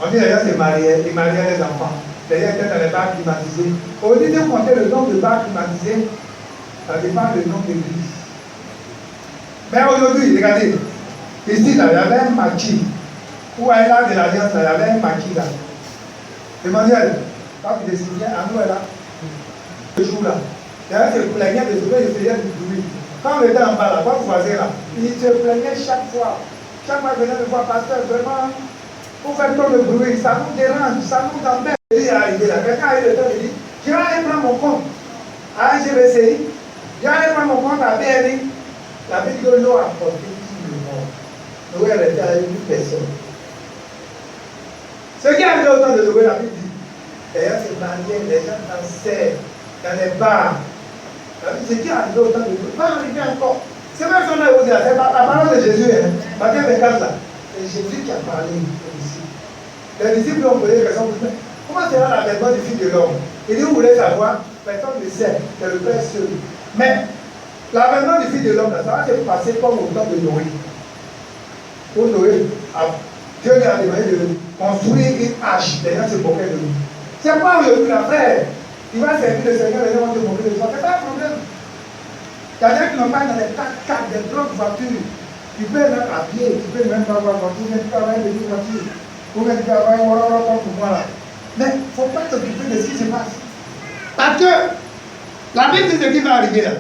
on dit les gens se mariaient, ils mariaient les enfants. Les gens étaient dans les bars climatisés. Au lieu de compter le nombre de bars climatisés, ça dépend du nombre d'églises. Mais aujourd'hui, regardez, ici, là, il y avait un maquis. Où est là de l'Alliance, là, il y avait un maquis là. Emmanuel, quand tu décides, à nous, là, ce jour-là, il y avait se plaignait de ce qu'il faisait du bruit. Quand on était en bas là, quand vous voyez là, il se plaignait chaque fois. Chaque fois, il venait me voir, pasteur, vraiment, vous faites trop de bruit, ça nous dérange, ça nous embête. Il est arrivé là, quelqu'un a eu le temps de dire, je vais aller prendre mon compte à GBCI, je vais aller prendre mon compte à BNI. La Bible de l'eau a porté tout le monde. Noé était avec une personne. Ce qui est arrivé au temps de Noé, la Bible dit, les gens se mariaient, les gens dansaient dans les bars. Ce qui est arrivé au temps de Noé va arriver encore. C'est même son œuvre aussi, c'est la parole de Jésus, Matthieu 24 là. C'est Jésus qui a parlé ici. Les disciples ont posé la question, comment sera l'avènement du Fils de l'homme? Il dit, vous voulez savoir, personne ne sait, c'est le Père seul. Mais l'avènement du Fils de l'homme, ça va se passer comme au temps de Noé. Pour Noé, Dieu lui a demandé de construire une hache, les gens se moquaient de lui. C'est pas aujourd'hui la frère. Il va servir le Seigneur, les gens vont se moquer de lui. C'est pas un problème. Il y a des gens qui n'ont pas dans les 4x4, des grandes voitures. Tu peux être à pied, tu peux même pas avoir une voiture, tu peux avoir une voiture. Ou même tu peux avoir une voiture pour moi là. Mais il ne faut pas t'occuper de ce qui se passe. Parce que la Bible dit ce qui va arriver là.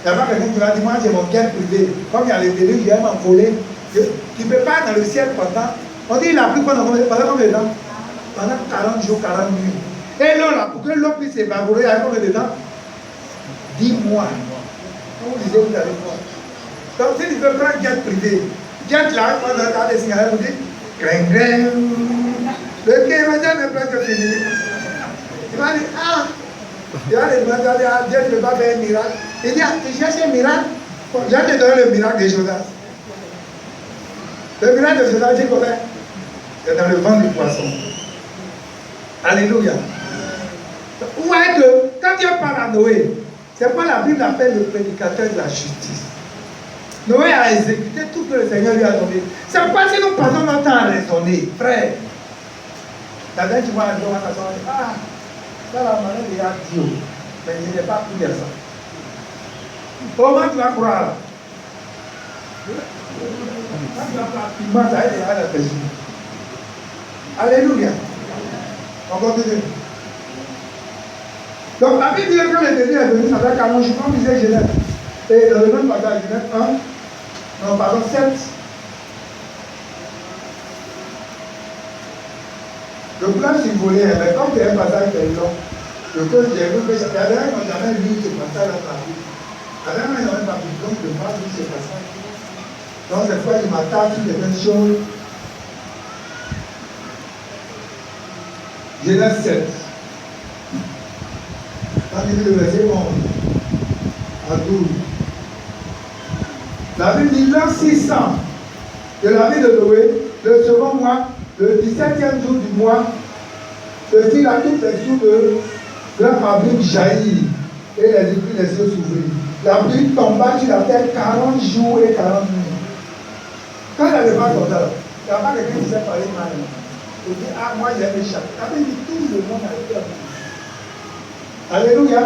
Il n'y a pas quelqu'un qui va dire, moi j'ai mon guerre privé. Comme il y a les délais, il vient m'envoler. Tu ne peux pas dans le ciel pendant. On dit il a pris pendant combien de temps? Pendant 40 jours, 40 nuits. Et l'eau là, pour que l'eau puisse s'évaporer, il y a combien de temps? 10 mois. Vous lisez, vous allez voir. Donc si tu veux prendre un jet privé, jet là, moi dans le cas des signalés, vous dites, grain, grain. Le kérosène est presque fini. Il va dire, ah, il va demander à Dieu ne peut pas faire un miracle. Il dit, ah, tu cherches un miracle? Je vais te donner le miracle des Jonas. Le miracle de Jonas, c'est quoi? C'est dans le ventre du poisson. Alléluia. Vous voyez que quand Dieu parle à Noé, c'est quoi la Bible appelle le prédicateur de la justice. Noé a exécuté tout ce que le Seigneur lui a donné. C'est pas si nous passons notre temps à raisonner, frère. D'abord, tu vois un jour, on va ah, ça la manière de Dieu. Mais je n'ai pas pris ça. Comment tu vas croire là? Quand tu vas pratiquement, ça aide à la personne. Alléluia. On continue. Donc la Bible dit que quand l'Éternel est venu, ça fait 40 jours, comme disait Genèse. Et dans le même passage, Genèse 1, non, pardon, 7. Le plan survolé, mais comme c'est un passage qui est long, le cœur j'ai vu que la dernière fois, jamais lu ce passage dans la Bible. La dernière fois, il n'y avait pas vu, donc je ne pas lu ce passage. Donc, cette fois, il m'attaque sur les mêmes choses. Genèse 7. Quand il dit le verset 11 à 12. La Bible dit l'an 600 de la vie de Noé, le second mois, le 17e jour du mois, le fil à toutes les jours de la fabrique jaillit et les écrits des cieux s'ouvrirent. La pluie tomba sur la terre 40 jours et 40 nuits. Quand il y a des gens comme ça, il n'y a pas quelqu'un qui sait parler mal. Il dit, ah, moi j'ai un échappé. La Bible dit, tout le monde a été appris. Alléluia.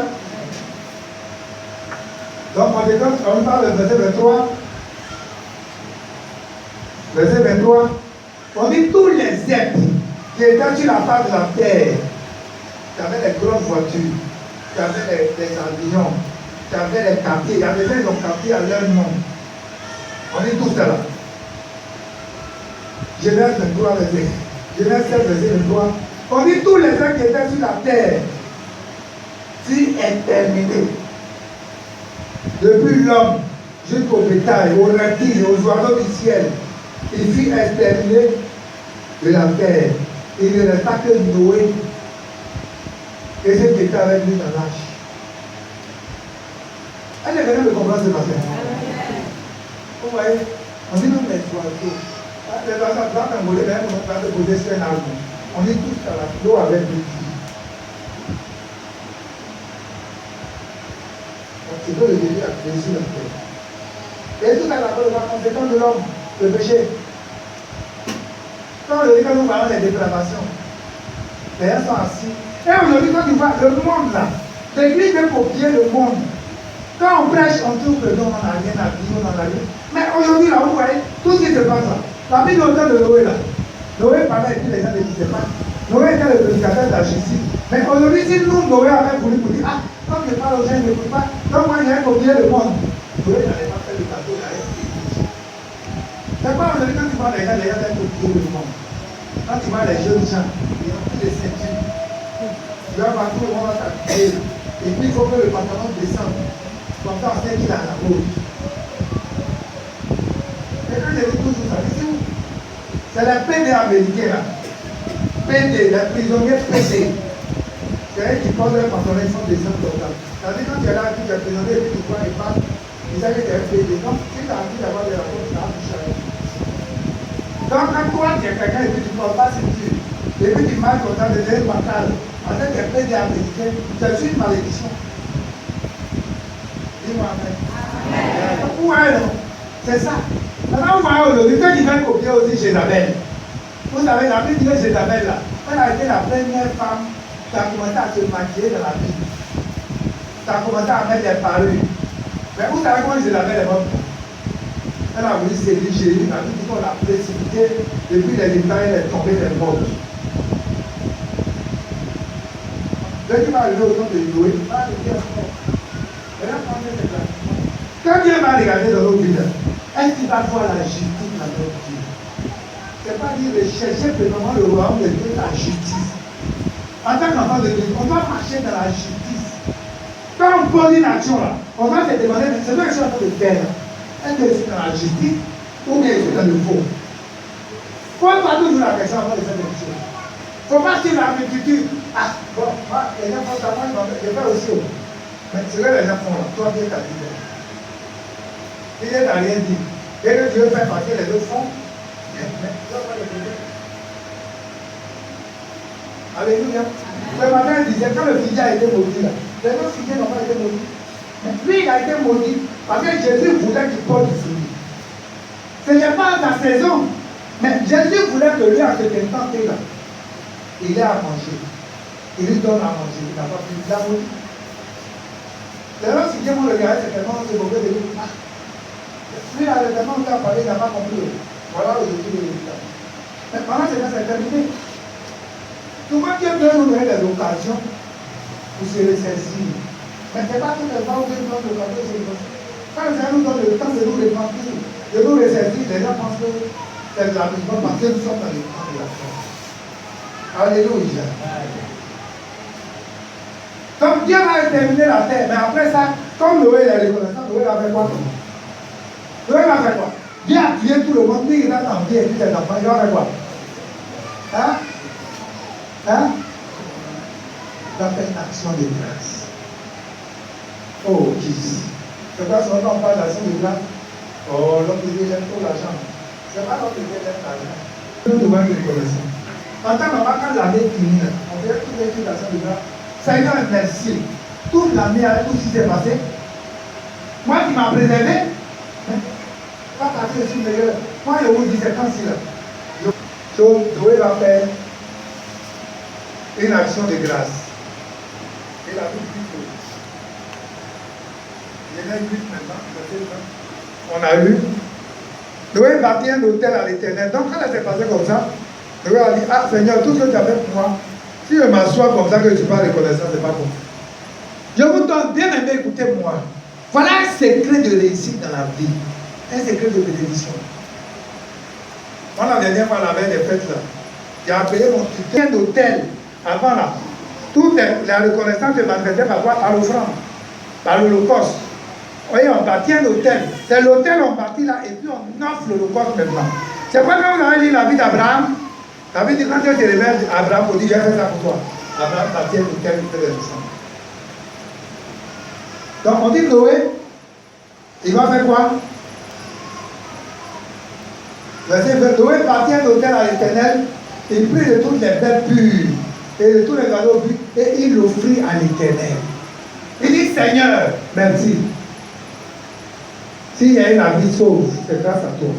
Donc, on parle du verset 23. Verset 23. On dit tous les êtres qui étaient sur la face de la terre, qui avaient les grosses voitures, qui avaient les avions, qui avaient les quartiers, il y avait même des quartiers à leur nom. On dit tout cela. Genèse 23, verset. Genèse 7, verset 23. On dit tous les êtres qui étaient sur la terre, si exterminés, depuis l'homme jusqu'au bétail, aux reptiles, aux oiseaux du ciel, il fut exterminé de la terre. Il ne resta que Noé et ceux qui étaient avec lui dans l'âge. Elle est venue me comprendre ce matin. Vous voyez, on dit même les oiseaux. Les oiseaux, dans un volet, même on va se poser sur un arbre. On est tous à la l'eau avec lui. C'est que le début a créé sur la terre. Et tout à la conséquence de l'homme, le péché. Quand nous parlons des dépravations, les gens sont assis. Et aujourd'hui, quand tu vois le monde là, l'église veut copier le monde. Quand on prêche, on trouve que non, on n'a rien à dire, on n'a rien. Mais aujourd'hui, là, vous voyez, tout ce qui se passe là. La Bible au temps de Noé là. Noé parlait et puis les gens n'écoutaient pas. Noé était le prédicateur de la justice. Mais aujourd'hui, si nous, Noé avait voulu pour dire, ah, comme je parle aux gens, ils n'écoutent pas, donc moi, j'ai copié le monde. Noé n'allait pas faire le cadeau, il allait faire. C'est pas aujourd'hui, quand tu vois les gens avaient copié le monde. Quand tu vois les jeunes gens, ils ont pris les ceintures. Tu vas partout, on va s'habiller. Et puis il faut que le pantalon descende. Comme ça, on sait qu'il a la rose. Et quand j'ai dit toujours ça, c'est où? C'est la PD américaine là. PD, les prisonniers PD. C'est eux qui posent leur pantalon, ils font descendre comme ça. C'est-à-dire quand tu es là, tu es prisonnier et puis tu crois, ils partent. Ils savent que tu es un PD. Donc, si tu as envie d'avoir des rapports, ça va toucher à eux. Donc, quand toi, tu es quelqu'un et puis tu ne portes pas ceinture, et puis tu marches au temps de l'air mental, en tant que PD américain, c'est une malédiction. Dis-moi Amen. Ouais, non. C'est ça. Maintenant, vous voyez aujourd'hui, quand il va copier aussi Jézabel. Vous savez, la Bible dit que Jézabel, là, elle a été la première femme qui a commencé à se maquiller dans la Bible. Qui a commencé à mettre des parures. Mais vous savez comment Jézabel est morte? Elle a voulu séduire Jésus, la Bible dit qu'on l'a précipité, depuis les détails, elle est tombée des morts. Dès qu'il va arriver au temps de Noé, il va arriver à mort. Quand Dieu va regarder dans nos vies, est-ce qu'il va voir la justice dans notre vie? C'est pas dire de chercher premièrement le royaume de Dieu, la justice. En tant qu'enfant de Dieu, on doit marcher dans la justice. Quand on pose une action là, on va se demander, mais c'est vrai que je suis en train de faire. Est-ce que je suis dans la justice ou bien je suis dans le faux? Il faut pas toujours la question avant de faire des choses. Il ne faut pas suivre la multitude. Ah, bon, moi, les gens font ça, moi, je vais aussi. Mais c'est vrai que les gens font là, toi, bien ta vie. Il n'a rien dit. Dès que tu veux faire passer les autres font, mais tu vas pas le faire. Alléluia. Ce matin, il disait, quand le figuier a été maudit, là, les autres figuiers n'ont pas été maudits. Mais lui, il a été maudit parce que Jésus voulait qu'il porte du fruit. Ce n'est pas ta saison. Mais Jésus voulait que lui, en ce temps là, il ait à manger. Il lui donne à manger. Il n'a pas pu. Il l'a maudit. Les gens, si Dieu me regardait, c'est tellement se moquer de lui. Ah, lui, là, tellement on t'a parlé, il n'a pas compris. Voilà aujourd'hui le résultat. Mais pendant ce temps, c'est terminé. Souvent, Dieu peut nous donner des occasions pour se ressaisir. Mais ce n'est pas tout le temps où Dieu nous donne l'occasion de se ressaisir. Quand le Seigneur nous donne le temps de nous repentir, de nous ressaisir, les gens pensent que c'est de l'amusement parce que nous sommes dans le temps de la foi. Alléluia. Donc Dieu va terminer la terre, mais après ça, comme Noé est reconnaissant, Noé va faire quoi? Noé va faire quoi? Dieu a tué tout le monde, lui il va t'envier et puis tes enfants, il va faire quoi? Hein? Hein? Il va faire une action de grâce. Oh, Jesus. C'est pas seulement on parle d'action de grâce. Oh, l'autre Dieu aime trop l'argent. C'est pas l'autre Dieu aime l'argent. Nous devons être reconnaissants. En tant que maman, quand l'année finit, on fait toutes les choses d'action de grâce. Seigneur, merci. Toute l'année, avec tout ce qui s'est passé, moi qui m'a préservé, pas partir de ce meilleur. Moi, je vous dis, c'est quand c'est là. Joël va faire une action de grâce. Et la vie plus tôt. Il y en a 8 maintenant, on a lu. Noé bâtit un hôtel à l'Éternel. Donc, quand elle s'est passée comme ça, Noé a dit, ah Seigneur, tout ce que tu as fait pour moi, si je m'assois comme ça que je ne suis pas reconnaissant, ce n'est pas bon. Je vous donne, bien aimé, écoutez-moi. Voilà un secret de réussite dans la vie. Un secret de bénédiction. Moi, la dernière fois, la veille des fêtes, là, j'ai appelé mon tuteur un hôtel. Avant, là, toute la reconnaissance se manifestait par quoi? Par l'offrande, par l'Holocauste. Vous voyez, on bâtit un hôtel. C'est l'hôtel on bâtit là, et puis on offre l'Holocauste maintenant. C'est quoi quand vous avez lu la vie d'Abraham? David dit, quand Dieu te révèle, Abraham dit, j'ai fait ça pour toi. Abraham bâtit un hôtel, il fait des ensemble. Donc on dit Noé, il va faire quoi? Verset 20, Noé bâtit un hôtel à l'Éternel, il prit de toutes les bêtes pures et de tous les cadeaux purs, et il l'offrit à l'Éternel. Il dit, Seigneur, merci. S'il y a une vie sauve, c'est grâce à toi.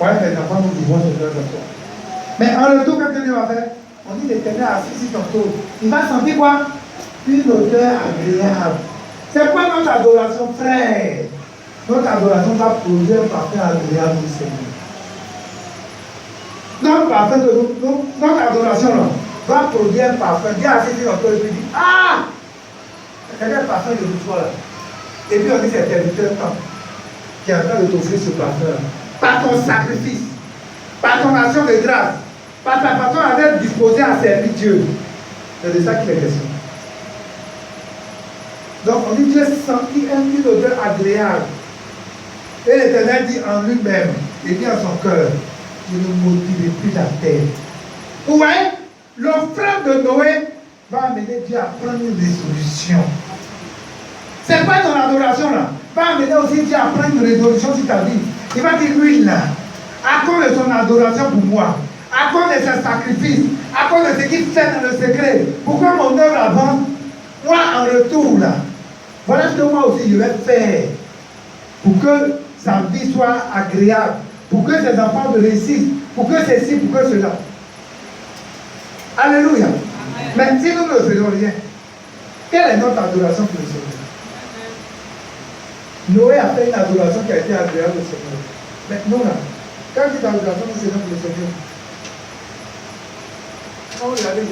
Moi, les enfants, nous vivons, c'est grâce à toi. Mais en retour, qu'est-ce que Dieu va faire? On dit l'Éternel assis sur ton trône. Il va sentir quoi? Une odeur agréable. C'est quoi notre adoration, frère? Notre adoration va produire un parfum agréable au Seigneur. Notre adoration là, va produire un parfum. Dieu a assis sur notre trône et dit, ah! C'est un parfum de toi là. Et puis on dit c'est serviteur qui est en train de t'offrir ce parfum. Par ton sacrifice, par ton action de grâce, par ta façon d'être disposé à servir Dieu. C'est de ça qu'il est question. Donc on dit Dieu sentit une odeur agréable. Et l'Éternel dit en lui-même, il dit en son cœur, je ne maudirai plus la terre. Vous voyez, l'offrande de Noé va amener Dieu à prendre une résolution. C'est pas ton adoration là. Va amener aussi Dieu à prendre une résolution sur ta vie. Il va dire, lui là, à cause de son adoration pour moi, à cause de ses sacrifices, à cause de ce qu'il fait dans le secret, pourquoi mon œuvre avance? Moi en retour là, voilà ce que moi aussi je vais faire pour que sa vie soit agréable, pour que ses enfants me réussissent, pour que ceci, pour que cela. Alléluia. Amen. Mais si nous ne faisons rien, quelle est notre adoration pour le Seigneur? Noé a fait une adoration qui a été agréable au Seigneur. Mais nous là, quand tu as l'adoration du Seigneur pour le Seigneur, quand vous regardez,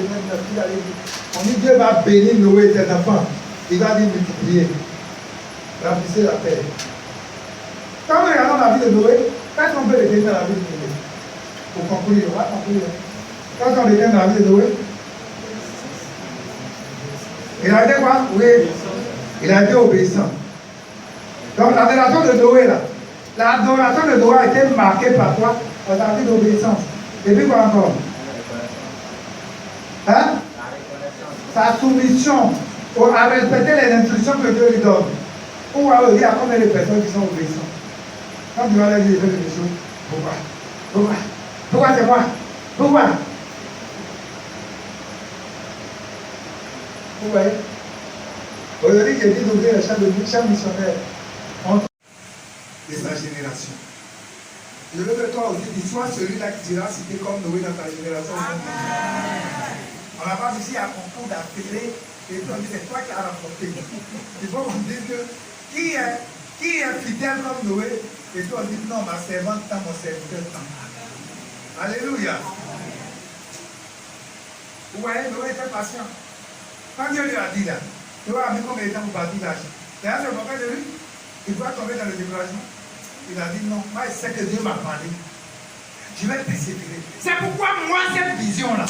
on dit Dieu va bénir Noé et ses enfants. Il va dire multiplier, remplissez la terre. Quand nous regardons la vie de Noé, qu'est-ce qu'on peut retenir dans la vie de Noé? Pour conclure, on va conclure. Quand on retient dans la vie de Noé, il a été quoi? Oui, il a été obéissant. Donc l'adoration de Noé là, l'adoration de Noé a été marquée par quoi? Par sa vie d'obéissance. Et puis quoi encore? Hein? Sa soumission à respecter les instructions que Dieu lui donne. On va dire à combien de personnes qui sont obéissantes. Quand tu vas leur dire quelque chose, pourquoi? Pourquoi? Pourquoi c'est moi? Pourquoi? Vous voyez? Aujourd'hui, j'ai dit d'ouvrir le champ missionnaire de sa génération. Je veux que toi aussi, tu sois celui-là qui sera cité comme Noé dans ta génération. On n'a pas ici à concours d'appeler Et puis on dit, c'est toi qui as rapporté. Il faut qu'on dise que qui est fidèle comme Noé? Et puis on dit, non, ma servante tant, mon serviteur tant. Alléluia. Vous voyez, Noé était patient. Quand Dieu lui a dit là, tu vois, mais combien de temps vous partez là? Et là, je me rappelle de lui, il doit tomber dans le découragement. Il a dit non, moi je sais que Dieu m'a parlé. Je vais persévérer. C'est pourquoi moi, cette vision-là,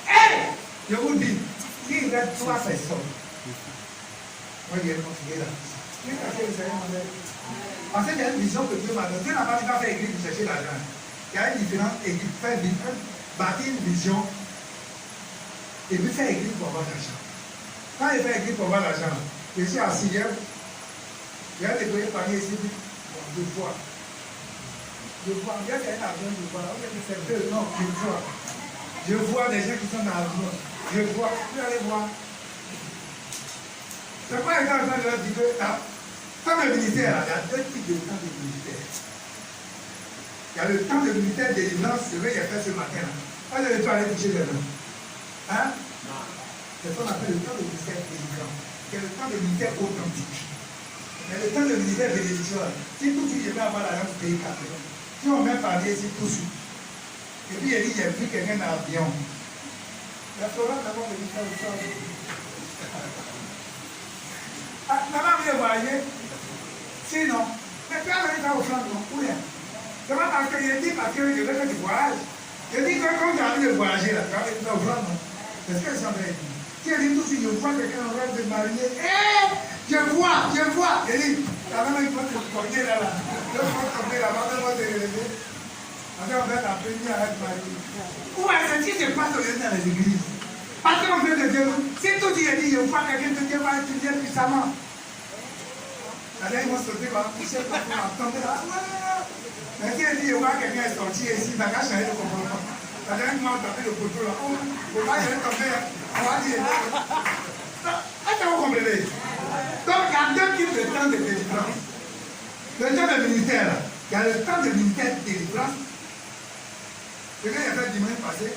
hey, je vous dis, s'il reste 3 personnes, moi je vais continuer là. Parce que il y a une vision que Dieu m'a donnée. Dieu n'a pas dit qu'il va faire église pour chercher l'argent. Il y a une différence, faire bâtir une vision et puis faire église pour avoir l'argent. Quand il fait église pour avoir l'argent, je suis assis hier, il y a des pays paniers ici, bon, je vois, il y a un avion, je vois, c'est deux, non, je vois des gens qui sont dans l'avion, je vois, vous allez voir. C'est pas étant en train de leur dire que, comme le militaire, il y a 2 types de temps de militaire. Il y a le temps de militaire délivrance, c'est vrai, il y a fait ce matin. Quand je vais aller toucher les gens. Hein? C'est ce qu'on appelle le temps de militaire délivrance. C'est le temps de militaire authentique. Mais le temps de militaire bénédiction, si tout de suite je vais avoir la langue pays 4, si on met parler ici tout de suite, et puis il dit, j'ai vu quelqu'un dans l'avion. La Florence d'abord me dit ça ou ça. Maman vient voyager. Sinon, mais tu as venir faire offrande, non? Où est? C'est pas parce que je dis parce que je veux faire du voyage. Je dis que quand j'ai envie de voyager, là, tu vas venir faire offrande, non? C'est ce que je suis en train de dire. Si je dis tout de suite, je vois quelqu'un en rêve de marier, je vois. Je dis, la maman, il faut te cogner là. Il faut te cogner là, maman va te relever. Après, on va t'appeler à être marié. Où est-ce que tu passes dans les églises? Parce qu'on veut de Dieu. Si tout Dieu dit, je vois quelqu'un de Dieu va étudier puissamment. Là, ils vont sauter, va pousser pour attendre. Mais si il dit, je vois quelqu'un est sorti ici, il n'a qu'à changer de comportement. La dernière fois, on tapait le poteau là. Oh, faut pas y aller tomber. On va dire. Est-ce que vous comprenez? Donc, il y a 2 types de temps de délivrance. Le temps de militaire, là. Il y a le temps de militaire de délivrance. Quelqu'un a fait dimanche passé.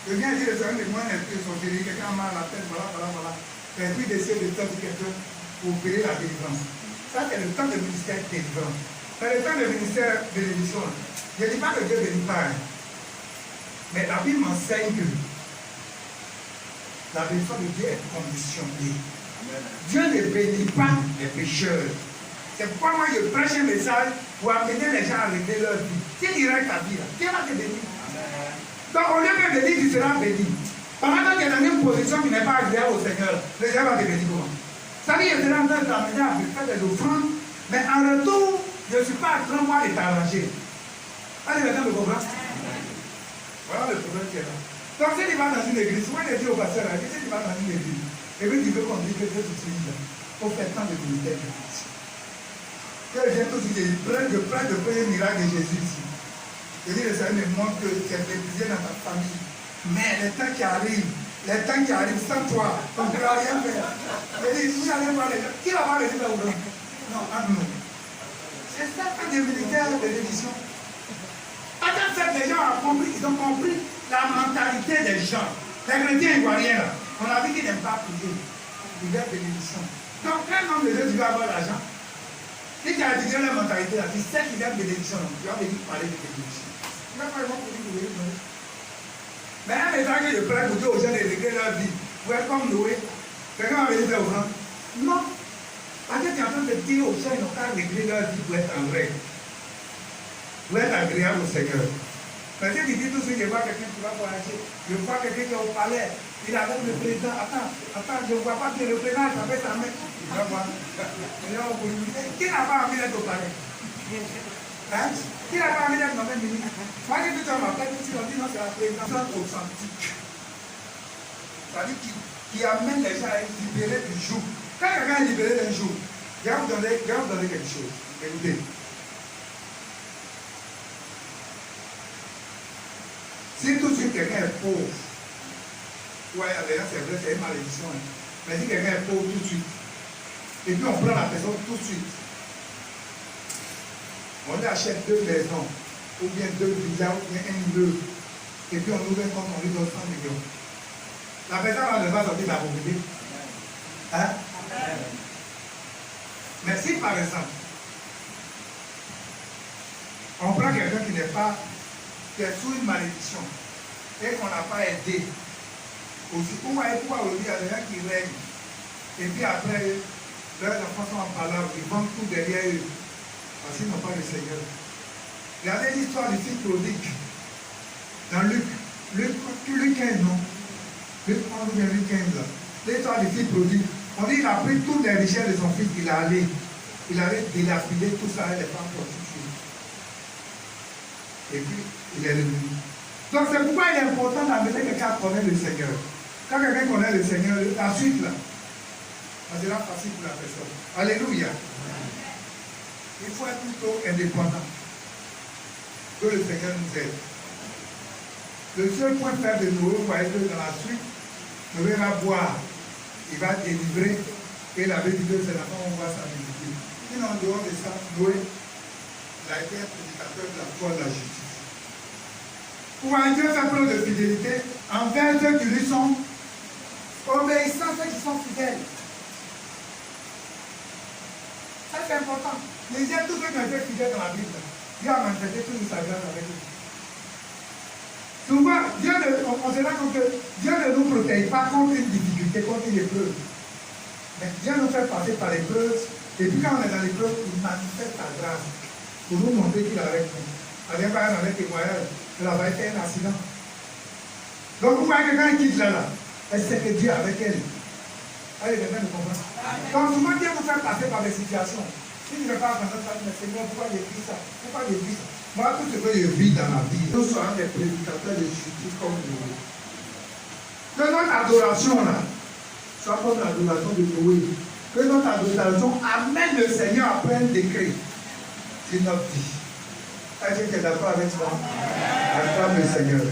Quelqu'un a dit, le Seigneur de moi, ils sont guéris, quelqu'un a mal à la tête, voilà. Et puis, d'essayer de faire quelqu'un pour opérer la délivrance. Ça, c'est le temps de ministère de délivrance. C'est le temps de ministère de bénédiction. Je ne dis pas que Dieu bénit pas. Mais la Bible m'enseigne que la bénédiction de Dieu est conditionnée. Dieu ne bénit pas les pécheurs. C'est pourquoi moi, je prêche un message pour amener les gens à régler leur vie. Si tu règles ta vie, Dieu va te bénir. Donc, au lieu de bénir, tu seras béni. Pendant que tu es dans une position qui n'est pas agréable au Seigneur, le Seigneur va te bénir comment? Ça veut dire que je serai en train de t'amener à faire des offrandes, mais en retour, je ne suis pas en train moi de t'arranger. Allez, maintenant, me comprends? Voilà le problème qui est là. Donc, si tu vas dans une église, moi, je dis au pasteur, si tu vas dans une église, et puis tu veux qu'on dise que Dieu t'utilise là, pour faire tant de militaires de Christ. Que je viens tout de suite, je prends le premier miracle de Jésus ici. Je dis, le Seigneur me montre que tu es baptisé dans ta famille. Mais les temps qui arrivent sans toi, on ne pourra rien faire. Je dis, vous allez voir les gens. Qui va voir les gens là-haut? Non, entre nous. C'est ça que des militaires de l'édition. Parce que les gens ils ont compris la mentalité des gens. Les chrétiens ivoiriens là, on a vu qu'ils n'aiment pas prier. Ils veulent bénédiction. Donc, quand un homme de Dieu, tu vas avoir l'argent. Si tu as étudié leur mentalité là, tu sais qu'ils aiment bénédiction, tu vas venir parler de bénédiction. Tu vas pas vraiment pour dire. Mais un message que je prends pour dire aux gens de régler leur vie, vous êtes comme Noé, quelqu'un va venir faire offrande. Non. Parce que tu es en train de dire aux gens, ils n'ont pas régler leur vie pour être en règle. Pour être agréable au Seigneur. Mais si tu dis tout ce que je vois quelqu'un qui va voyager, je vois quelqu'un qui est au palais, il est avec le président, attends, je ne vois pas que le président s'appelle sa mère. Tu vas voir. Qui n'a pas envie d'être au palais? Hein? Qui n'a pas envie d'être nommé ministre? Moi, je dis que tu m'appelles, tu dis non, c'est la présidence authentique. C'est-à-dire qui amène les gens à être libérés du joug. Quand quelqu'un est libéré d'un joug, je vais vous donner quelque chose. Écoutez. Si tout de suite quelqu'un est pauvre, ouais, c'est vrai, c'est une malédiction. Hein. Mais si quelqu'un est pauvre tout de suite, et puis on prend la personne tout de suite, on lui achète 2 maisons, ou bien 2 villas, ou bien un immeuble, et puis on ouvre un compte, on lui donne 100 millions. La personne ne va sortir de la pauvreté. Hein? Mais si par exemple, on prend quelqu'un qui est sous une malédiction et qu'on n'a pas aidé, aussi, il y a des gens qui règnent, et puis après, leurs enfants sont en parlant, ils vendent tout derrière eux, parce qu'ils n'ont pas le Seigneur. Regardez l'histoire du fils prodigue dans Luc 15, non? Luc 11 ou Luc 15, l'histoire du fils prodigue. On dit qu'il a pris toutes les richesses de son fils, il avait dilapidé tout ça et les femmes prostituées. Et puis, il est revenu. Donc c'est pourquoi il est important d'amener quelqu'un à connaître le Seigneur. Quand quelqu'un connaît le Seigneur, la suite là, ça sera facile pour la personne. Alléluia. Il faut être plutôt indépendant. Que le Seigneur nous aide. Le seul point faible de Noé, vous voyez que dans la suite, Noé va boire, il va délivrer, et la Bible dit que c'est la fois où on voit sa divinité. Sinon, en dehors de ça, Noé, il a été un prédicateur de la foi de la justice. Pour un Dieu fait preuve de fidélité envers ceux qui lui sont obéissants, ceux qui sont fidèles. Ça c'est important. Lisez tous ceux qui ont été fidèles dans la Bible. Dieu a manifesté toute sa grâce avec eux. Souvent, on se rend compte que Dieu ne nous protège pas contre une difficulté, contre une épreuve. Mais Dieu nous fait passer par l'épreuve, et puis quand on est dans l'épreuve, il manifeste sa grâce pour nous montrer qu'il est avec nous. Avec par exemple, avec témoignage, elle avait fait un accident. Donc vous voyez que quand il quitte là, elle sait que Dieu est avec elle. Allez, quelqu'un me comprend. Donc souvent Dieu nous fait passer par des situations. Si tu ne veux pas entendre ça, mais Seigneur, pourquoi j'ai pris ça? Pourquoi j'ai pris ça? Moi, tout ce que je vis dans ma vie, nous sommes des prédicateurs de justice comme Noé. Que notre adoration là, soit comme l'adoration de Noé. Que notre adoration amène le Seigneur à prendre des décret sur notre vie. Est-ce que tu es d'accord avec moi? Acclame le Seigneur.